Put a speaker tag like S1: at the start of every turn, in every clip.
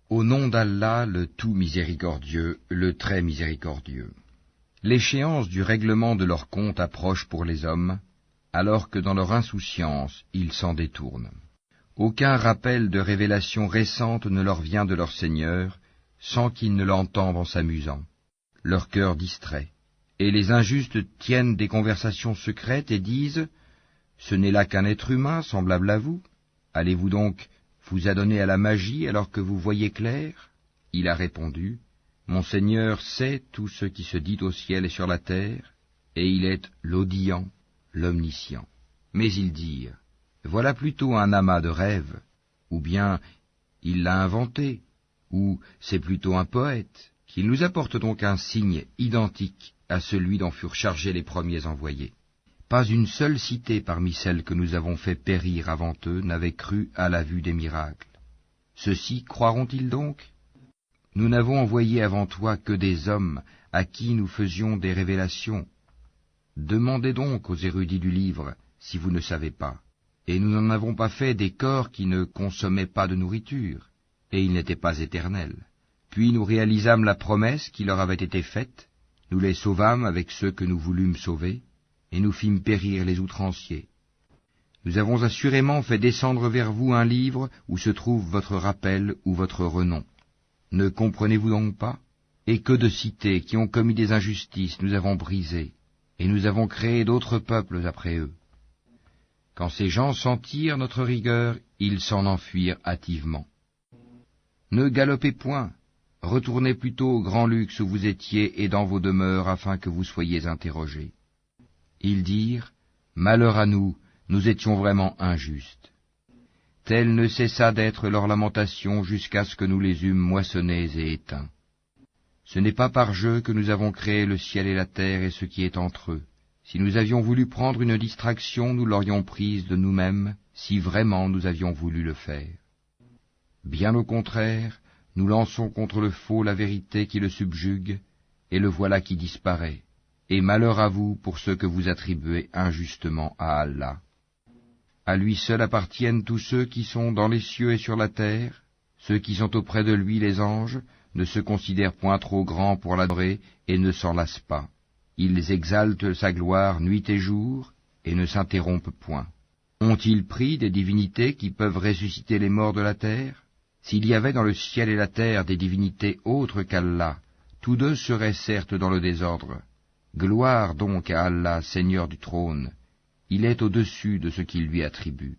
S1: Au nom d'Allah, le tout miséricordieux, le très miséricordieux. L'échéance du règlement de leur compte approche pour les hommes, alors que dans leur insouciance, ils s'en détournent. Aucun rappel de révélation récente ne leur vient de leur Seigneur, sans qu'ils ne l'entendent en s'amusant, leur cœur distrait. Et les injustes tiennent des conversations secrètes et disent « Ce n'est là qu'un être humain semblable à vous. Allez-vous donc vous adonner à la magie alors que vous voyez clair ?» Il a répondu « Mon Seigneur sait tout ce qui se dit au ciel et sur la terre, et il est l'audient, l'omniscient. » Mais ils dirent « Voilà plutôt un amas de rêves, ou bien il l'a inventé, ou c'est plutôt un poète, qu'il nous apporte donc un signe identique à celui dont furent chargés les premiers envoyés. » Pas une seule cité parmi celles que nous avons fait périr avant eux n'avait cru à la vue des miracles. Ceux-ci croiront-ils donc? Nous n'avons envoyé avant toi que des hommes à qui nous faisions des révélations. Demandez donc aux érudits du livre si vous ne savez pas. Et nous n'en avons pas fait des corps qui ne consommaient pas de nourriture, et ils n'étaient pas éternels. Puis nous réalisâmes la promesse qui leur avait été faite, nous les sauvâmes avec ceux que nous voulûmes sauver, et nous fîmes périr les outranciers. Nous avons assurément fait descendre vers vous un livre où se trouve votre rappel ou votre renom. Ne comprenez-vous donc pas? Et que de cités qui ont commis des injustices nous avons brisées, et nous avons créé d'autres peuples après eux. Quand ces gens sentirent notre rigueur, ils s'en enfuirent hâtivement. Ne galopez point, retournez plutôt au grand luxe où vous étiez et dans vos demeures afin que vous soyez interrogés. Ils dirent, « Malheur à nous, nous étions vraiment injustes. » Telle ne cessa d'être leur lamentation jusqu'à ce que nous les eûmes moissonnés et éteints. Ce n'est pas par jeu que nous avons créé le ciel et la terre et ce qui est entre eux. Si nous avions voulu prendre une distraction, nous l'aurions prise de nous-mêmes, si vraiment nous avions voulu le faire. Bien au contraire, nous lançons contre le faux la vérité qui le subjugue, et le voilà qui disparaît. Et malheur à vous pour ce que vous attribuez injustement à Allah. À lui seul appartiennent tous ceux qui sont dans les cieux et sur la terre, ceux qui sont auprès de lui, les anges, ne se considèrent point trop grands pour l'adorer et ne s'en lassent pas. Ils exaltent sa gloire nuit et jour et ne s'interrompent point. Ont-ils pris des divinités qui peuvent ressusciter les morts de la terre? S'il y avait dans le ciel et la terre des divinités autres qu'Allah, tous deux seraient certes dans le désordre. Gloire donc à Allah, Seigneur du trône, il est au-dessus de ce qu'il lui attribue.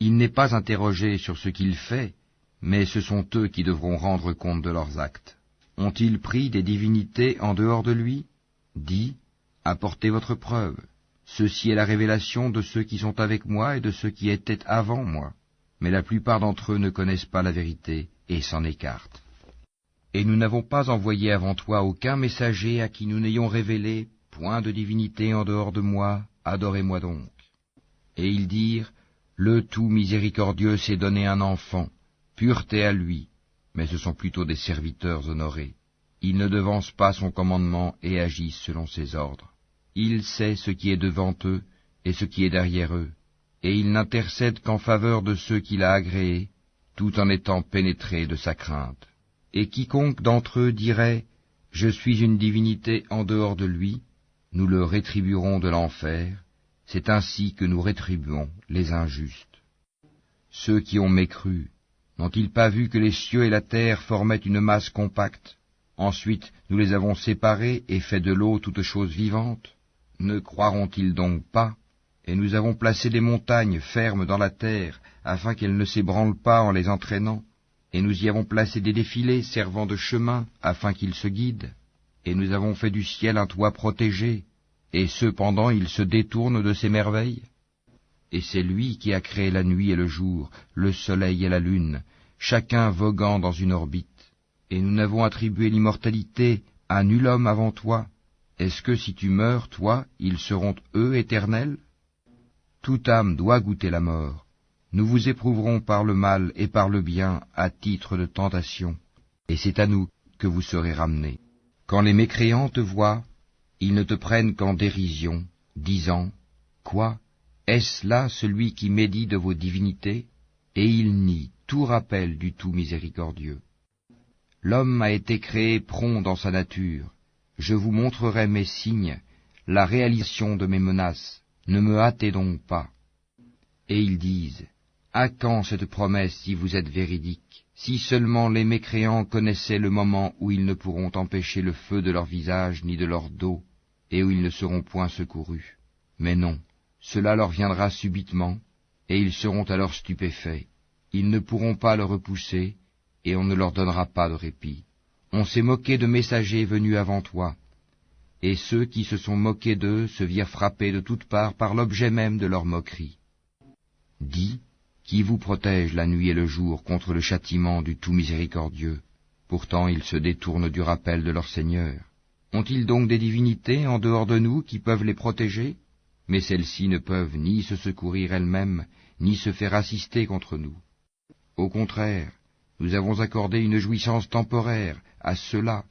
S1: Il n'est pas interrogé sur ce qu'il fait, mais ce sont eux qui devront rendre compte de leurs actes. Ont-ils pris des divinités en dehors de lui? Dis, apportez votre preuve. Ceci est la révélation de ceux qui sont avec moi et de ceux qui étaient avant moi. Mais la plupart d'entre eux ne connaissent pas la vérité et s'en écartent. Et nous n'avons pas envoyé avant toi aucun messager à qui nous n'ayons révélé point de divinité en dehors de moi, adorez-moi donc. Et ils dirent, le tout miséricordieux s'est donné un enfant, pureté à lui, mais ce sont plutôt des serviteurs honorés. Ils ne devancent pas son commandement et agissent selon ses ordres. Il sait ce qui est devant eux et ce qui est derrière eux, et il n'intercède qu'en faveur de ceux qu'il a agréés, tout en étant pénétré de sa crainte. Et quiconque d'entre eux dirait « Je suis une divinité en dehors de lui », nous le rétribuerons de l'enfer, c'est ainsi que nous rétribuons les injustes. Ceux qui ont mécru, n'ont-ils pas vu que les cieux et la terre formaient une masse compacte? Ensuite nous les avons séparés et fait de l'eau toute chose vivante. Ne croiront-ils donc pas? Et nous avons placé des montagnes fermes dans la terre, afin qu'elles ne s'ébranlent pas en les entraînant. Et nous y avons placé des défilés servant de chemin, afin qu'ils se guident. Et nous avons fait du ciel un toit protégé, et cependant il se détourne de ces merveilles. Et c'est lui qui a créé la nuit et le jour, le soleil et la lune, chacun voguant dans une orbite. Et nous n'avons attribué l'immortalité à nul homme avant toi. Est-ce que si tu meurs, toi, ils seront eux éternels? Toute âme doit goûter la mort. Nous vous éprouverons par le mal et par le bien à titre de tentation, et c'est à nous que vous serez ramenés. Quand les mécréants te voient, ils ne te prennent qu'en dérision, disant « Quoi? Est-ce là celui qui médit de vos divinités ?» Et ils nient tout rappel du tout miséricordieux. L'homme a été créé prompt dans sa nature. Je vous montrerai mes signes, la réalisation de mes menaces. Ne me hâtez donc pas. Et ils disent, à quand cette promesse si vous êtes véridique? Si seulement les mécréants connaissaient le moment où ils ne pourront empêcher le feu de leur visage ni de leur dos, et où ils ne seront point secourus. Mais non, cela leur viendra subitement, et ils seront alors stupéfaits. Ils ne pourront pas le repousser, et on ne leur donnera pas de répit. On s'est moqué de messagers venus avant toi, et ceux qui se sont moqués d'eux se virent frappés de toutes parts par l'objet même de leur moquerie. Dis, qui vous protège la nuit et le jour contre le châtiment du tout miséricordieux? Pourtant ils se détournent du rappel de leur Seigneur. Ont-ils donc des divinités en dehors de nous qui peuvent les protéger? Mais celles-ci ne peuvent ni se secourir elles-mêmes, ni se faire assister contre nous. Au contraire, nous avons accordé une jouissance temporaire à ceux-là,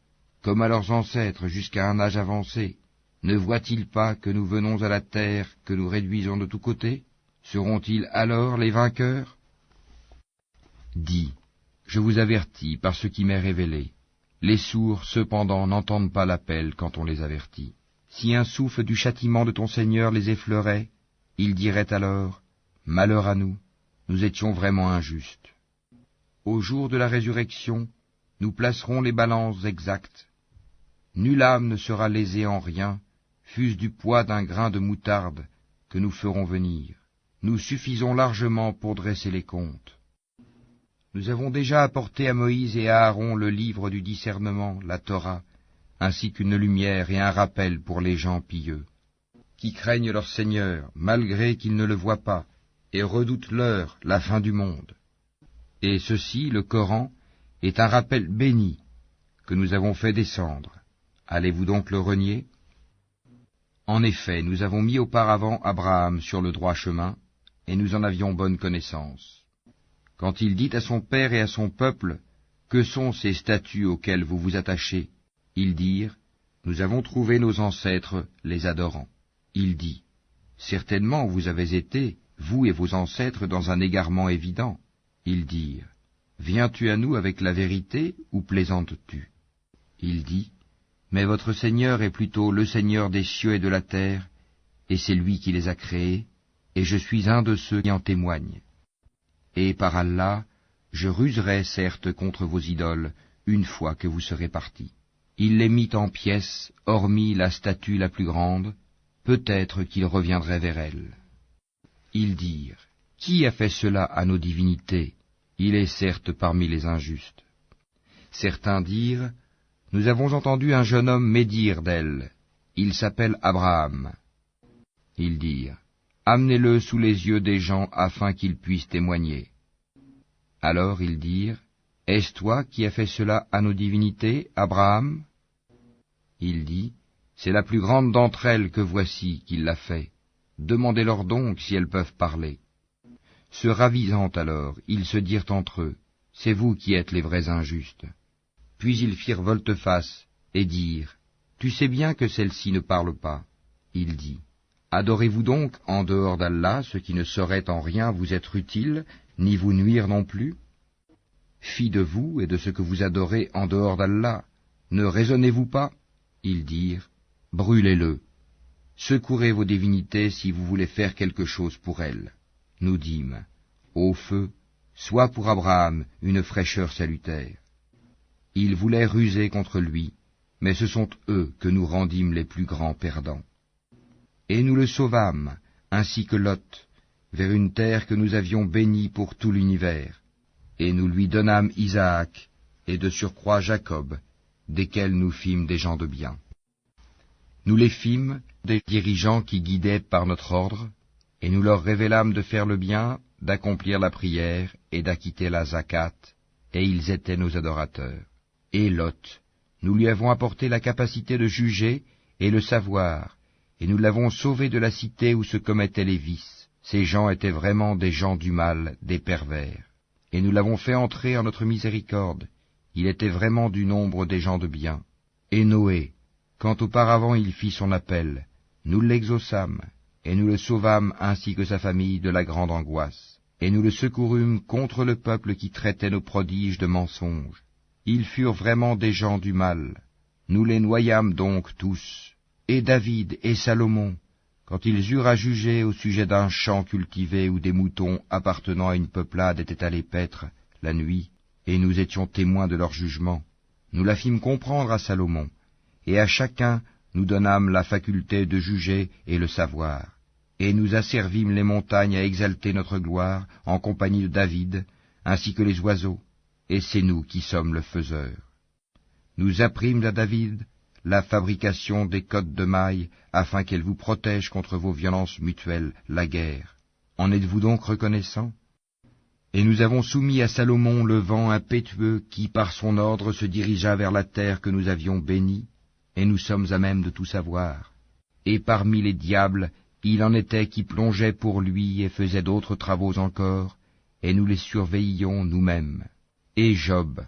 S1: comme à leurs ancêtres jusqu'à un âge avancé. Ne voient-ils pas que nous venons à la terre, que nous réduisons de tous côtés? Seront-ils alors les vainqueurs? Dis, je vous avertis par ce qui m'est révélé. Les sourds, cependant, n'entendent pas l'appel quand on les avertit. Si un souffle du châtiment de ton Seigneur les effleurait, ils diraient alors, malheur à nous, nous étions vraiment injustes. Au jour de la résurrection, nous placerons les balances exactes. Nulle âme ne sera lésée en rien, fût-ce du poids d'un grain de moutarde que nous ferons venir. Nous suffisons largement pour dresser les comptes. Nous avons déjà apporté à Moïse et à Aaron le livre du discernement, la Torah, ainsi qu'une lumière et un rappel pour les gens pieux, qui craignent leur Seigneur, malgré qu'ils ne le voient pas, et redoutent l'heure, la fin du monde. Et ceci, le Coran, est un rappel béni que nous avons fait descendre. Allez-vous donc le renier? En effet, nous avons mis auparavant Abraham sur le droit chemin, et nous en avions bonne connaissance. Quand il dit à son père et à son peuple, « Que sont ces statues auxquelles vous vous attachez ?» Ils dirent, « Nous avons trouvé nos ancêtres les adorant. » Il dit, « Certainement vous avez été, vous et vos ancêtres, dans un égarement évident. » Ils dirent, « Viens-tu à nous avec la vérité ou plaisantes-tu » Il dit, « Mais votre Seigneur est plutôt le Seigneur des cieux et de la terre, et c'est lui qui les a créés, et je suis un de ceux qui en témoignent. Et par Allah, je ruserai certes contre vos idoles, une fois que vous serez partis. » Il les mit en pièces, hormis la statue la plus grande, peut-être qu'il reviendrait vers elle. Ils dirent, « Qui a fait cela à nos divinités? Il est certes parmi les injustes. » Certains dirent, « Nous avons entendu un jeune homme médire d'elle. Il s'appelle Abraham. » Ils dirent, « Amenez-le sous les yeux des gens afin qu'ils puissent témoigner. » Alors ils dirent, « Est-ce toi qui as fait cela à nos divinités, Abraham ?» Il dit, « C'est la plus grande d'entre elles que voici qui l'a fait. Demandez-leur donc si elles peuvent parler. » Se ravisant alors, ils se dirent entre eux, « C'est vous qui êtes les vrais injustes. » Puis ils firent volte-face et dirent, « Tu sais bien que celle-ci ne parle pas. » Il dit, « Adorez-vous donc en dehors d'Allah ce qui ne saurait en rien vous être utile, ni vous nuire non plus? Fi de vous et de ce que vous adorez en dehors d'Allah, ne raisonnez-vous pas? » Ils dirent, « Brûlez-le. Secourez vos divinités si vous voulez faire quelque chose pour elles. » Nous dîmes, « Ô feu, sois pour Abraham une fraîcheur salutaire. » Ils voulaient ruser contre lui, mais ce sont eux que nous rendîmes les plus grands perdants. Et nous le sauvâmes, ainsi que Lot, vers une terre que nous avions bénie pour tout l'univers, et nous lui donnâmes Isaac, et de surcroît Jacob, desquels nous fîmes des gens de bien. Nous les fîmes des dirigeants qui guidaient par notre ordre, et nous leur révélâmes de faire le bien, d'accomplir la prière et d'acquitter la zakat, et ils étaient nos adorateurs. Et Lot, nous lui avons apporté la capacité de juger et le savoir, et nous l'avons sauvé de la cité où se commettaient les vices. Ces gens étaient vraiment des gens du mal, des pervers. Et nous l'avons fait entrer en notre miséricorde. Il était vraiment du nombre des gens de bien. Et Noé, quand auparavant il fit son appel, nous l'exaucâmes, et nous le sauvâmes ainsi que sa famille de la grande angoisse. et nous le secourûmes contre le peuple qui traitait nos prodiges de mensonges. Ils furent vraiment des gens du mal. Nous les noyâmes donc tous, et David et Salomon, quand ils eurent à juger au sujet d'un champ cultivé où des moutons appartenant à une peuplade étaient allés paître la nuit, et nous étions témoins de leur jugement. Nous la fîmes comprendre à Salomon, et à chacun nous donnâmes la faculté de juger et le savoir. Et nous asservîmes les montagnes à exalter notre gloire en compagnie de David, ainsi que les oiseaux, et c'est nous qui sommes le faiseur. Nous apprîmes à David la fabrication des cottes de mailles, afin qu'elles vous protègent contre vos violences mutuelles, la guerre. En êtes-vous donc reconnaissants? Et nous avons soumis à Salomon le vent impétueux qui, par son ordre, se dirigea vers la terre que nous avions bénie, et nous sommes à même de tout savoir. Et parmi les diables, il en était qui plongeaient pour lui et faisaient d'autres travaux encore, et nous les surveillions nous-mêmes. Et Job,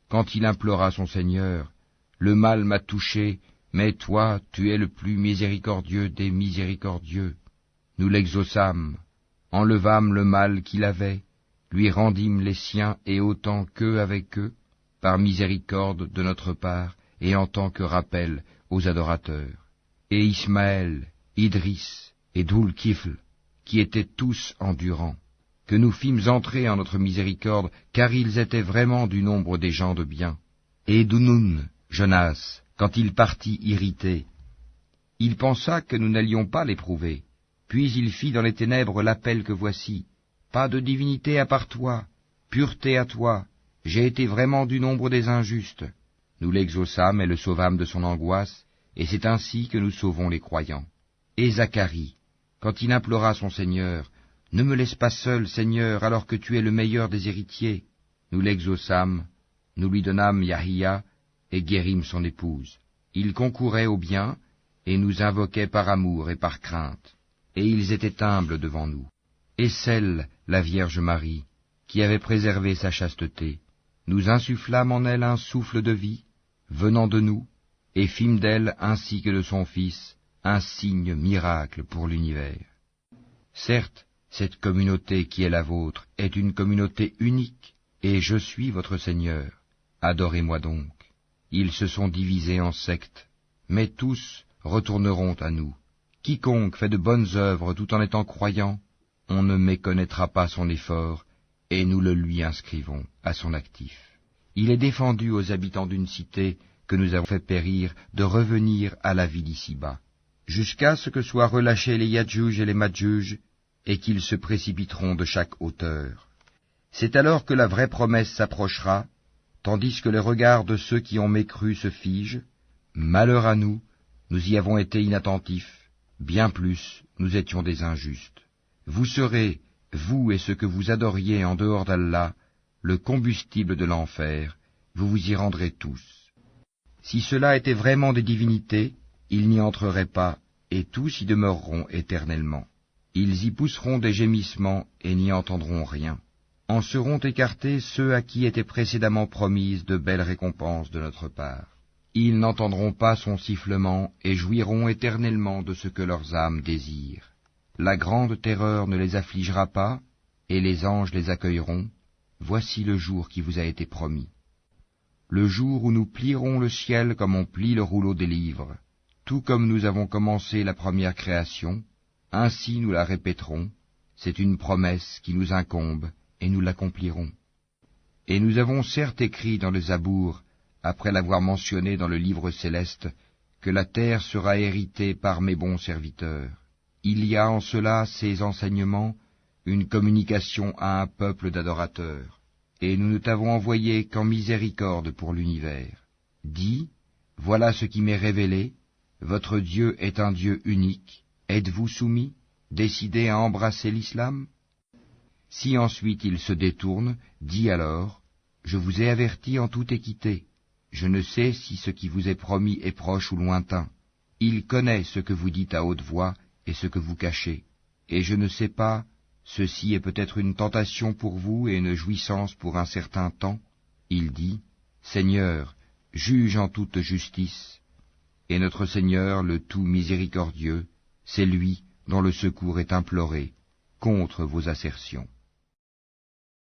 S1: quand il implora son Seigneur, « Le mal m'a touché, mais toi, tu es le plus miséricordieux des miséricordieux. » Nous l'exaucâmes, enlevâmes le mal qu'il avait, lui rendîmes les siens et autant qu'eux avec eux, par miséricorde de notre part, et en tant que rappel aux adorateurs. Et Ismaël, Idris et Dhul-Kifl, qui étaient tous endurants, que nous fîmes entrer en notre miséricorde, car ils étaient vraiment du nombre des gens de bien. Et Dounoun, Jonas, quand il partit irrité, il pensa que nous n'allions pas l'éprouver, puis il fit dans les ténèbres l'appel que voici. Pas de divinité à part toi, pureté à toi, j'ai été vraiment du nombre des injustes. Nous l'exaucâmes et le sauvâmes de son angoisse, et c'est ainsi que nous sauvons les croyants. Et Zacharie, quand il implora son Seigneur, « Ne me laisse pas seul, Seigneur, alors que tu es le meilleur des héritiers. » Nous l'exaucâmes, nous lui donnâmes Yahia, et guérîmes son épouse. Il concourait au bien, et nous invoquait par amour et par crainte, et ils étaient humbles devant nous. Et celle, la Vierge Marie, qui avait préservé sa chasteté, nous insufflâmes en elle un souffle de vie, venant de nous, et fîmes d'elle, ainsi que de son Fils, un signe miracle pour l'univers. Certes, cette communauté qui est la vôtre est une communauté unique, et je suis votre Seigneur. Adorez-moi donc. Ils se sont divisés en sectes, mais tous retourneront à nous. Quiconque fait de bonnes œuvres tout en étant croyant, on ne méconnaîtra pas son effort, et nous le lui inscrivons à son actif. Il est défendu aux habitants d'une cité que nous avons fait périr de revenir à la vie d'ici-bas, jusqu'à ce que soient relâchés les Yadjuj et les Madjuj, et qu'ils se précipiteront de chaque hauteur. C'est alors que la vraie promesse s'approchera, tandis que les regards de ceux qui ont mécru se figent. Malheur à nous, nous y avons été inattentifs, bien plus, nous étions des injustes. Vous serez, vous et ceux que vous adoriez en dehors d'Allah, le combustible de l'enfer, vous vous y rendrez tous. Si cela était vraiment des divinités, ils n'y entreraient pas, et tous y demeureront éternellement. Ils y pousseront des gémissements et n'y entendront rien. En seront écartés ceux à qui étaient précédemment promises de belles récompenses de notre part. Ils n'entendront pas son sifflement et jouiront éternellement de ce que leurs âmes désirent. La grande terreur ne les affligera pas, et les anges les accueilleront. Voici le jour qui vous a été promis. Le jour où nous plierons le ciel comme on plie le rouleau des livres, tout comme nous avons commencé la première création, ainsi nous la répéterons, c'est une promesse qui nous incombe, et nous l'accomplirons. Et nous avons certes écrit dans le Zabour, après l'avoir mentionné dans le livre céleste, que la terre sera héritée par mes bons serviteurs. Il y a en cela, ces enseignements, une communication à un peuple d'adorateurs, et nous ne t'avons envoyé qu'en miséricorde pour l'univers. Dis, voilà ce qui m'est révélé, votre Dieu est un Dieu unique, êtes-vous soumis, décidés à embrasser l'islam? Si ensuite il se détourne, dis alors, je vous ai averti en toute équité, je ne sais si ce qui vous est promis est proche ou lointain. Il connaît ce que vous dites à haute voix et ce que vous cachez, et je ne sais pas, ceci est peut-être une tentation pour vous et une jouissance pour un certain temps. Il dit, Seigneur, juge en toute justice, et notre Seigneur, le tout miséricordieux, c'est lui dont le secours est imploré contre vos assertions.